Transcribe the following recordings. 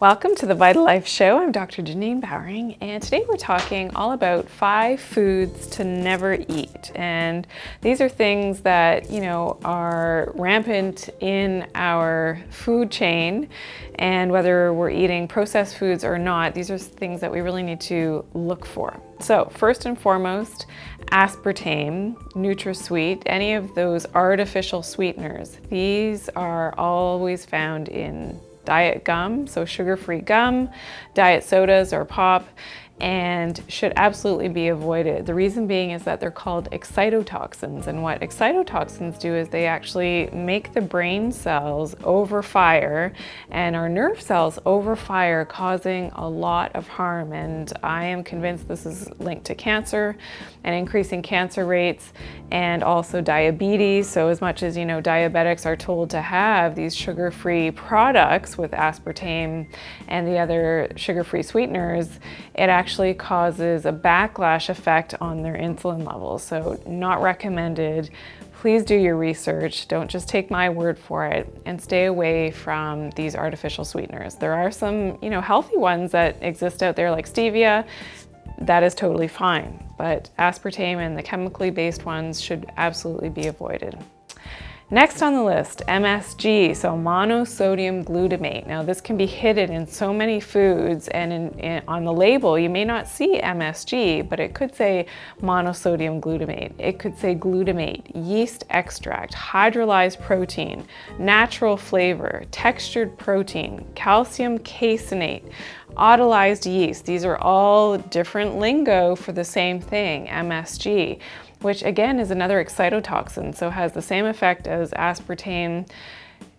Welcome to the VitaLife show. I'm Dr. Janine Bowring, and today we're talking all about 5 foods to never eat. And these are things that, are rampant in our food chain, and whether we're eating processed foods or not, these are things that we really need to look for. So first and foremost, aspartame, NutraSweet, any of those artificial sweeteners. These are always found in diet gum, so sugar-free gum, diet sodas or pop, and should absolutely be avoided. The reason being is that they're called excitotoxins, and what excitotoxins do is they actually make the brain cells overfire and our nerve cells overfire, causing a lot of harm. And I am convinced this is linked to cancer and increasing cancer rates, and also diabetes. So as much as diabetics are told to have these sugar-free products with aspartame and the other sugar-free sweeteners, it actually causes a backlash effect on their insulin levels. So not recommended. Please do your research. Don't just take my word for it, and stay away from these artificial sweeteners. There are some, healthy ones that exist out there like stevia. That is totally fine, but aspartame and the chemically based ones should absolutely be avoided. Next on the list, MSG, so monosodium glutamate. Now this can be hidden in so many foods, and on the label you may not see MSG, but it could say monosodium glutamate. It could say glutamate, yeast extract, hydrolyzed protein, natural flavor, textured protein, calcium caseinate, autolyzed yeast. These are all different lingo for the same thing, MSG, which again is another excitotoxin, so has the same effect as aspartame.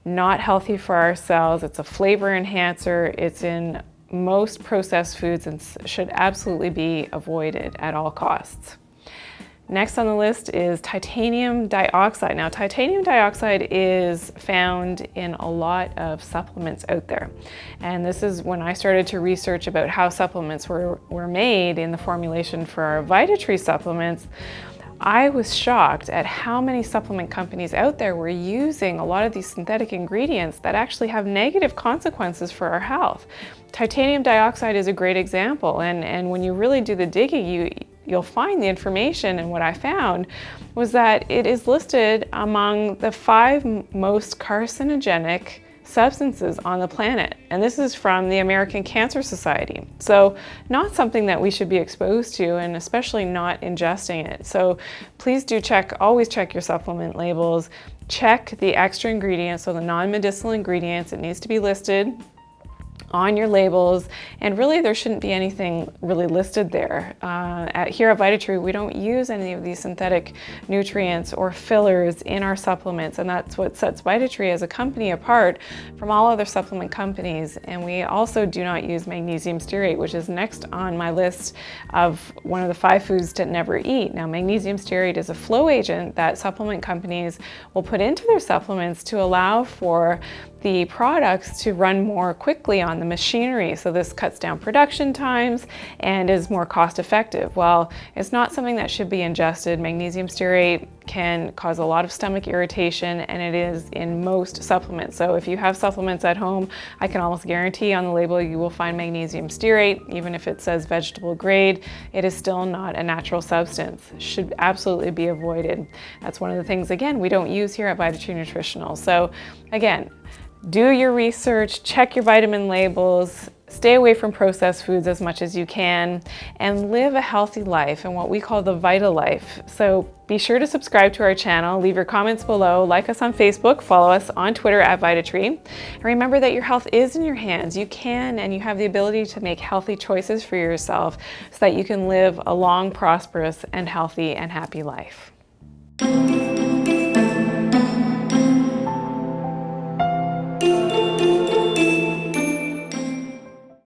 Not healthy for our cells. It's a flavor enhancer. It's in most processed foods and should absolutely be avoided at all costs. Next on the list is titanium dioxide. Now, titanium dioxide is found in a lot of supplements out there. And this is when I started to research about how supplements were made in the formulation for our VitaTree supplements. I was shocked at how many supplement companies out there were using a lot of these synthetic ingredients that actually have negative consequences for our health. Titanium dioxide is a great example, and when you really do the digging, you'll find the information. And what I found was that it is listed among the 5 most carcinogenic substances on the planet, and this is from the American Cancer Society. So not something that we should be exposed to, and especially not ingesting it. So please do always check your supplement labels, check the extra ingredients, so the non-medicinal ingredients. It needs to be listed on your labels, and really there shouldn't be anything really listed there. Here at VitaTree, we don't use any of these synthetic nutrients or fillers in our supplements, and that's what sets VitaTree as a company apart from all other supplement companies. And we also do not use magnesium stearate, which is next on my list of one of the 5 foods to never eat. Now, magnesium stearate is a flow agent that supplement companies will put into their supplements to allow for the products to run more quickly on the machinery. So this cuts down production times and is more cost effective. Well, it's not something that should be ingested. Magnesium stearate can cause a lot of stomach irritation, and it is in most supplements. So if you have supplements at home, I can almost guarantee on the label you will find magnesium stearate. Even if it says vegetable grade, it is still not a natural substance. Should absolutely be avoided. That's one of the things, again, we don't use here at VitaTree Nutritional. So again, do your research, check your vitamin labels, stay away from processed foods as much as you can, and live a healthy life and what we call the VitaLife. So be sure to subscribe to our channel, leave your comments below, like us on Facebook, follow us on Twitter at VitaTree. And remember that your health is in your hands. You can, and you have the ability to make healthy choices for yourself so that you can live a long, prosperous, and healthy and happy life.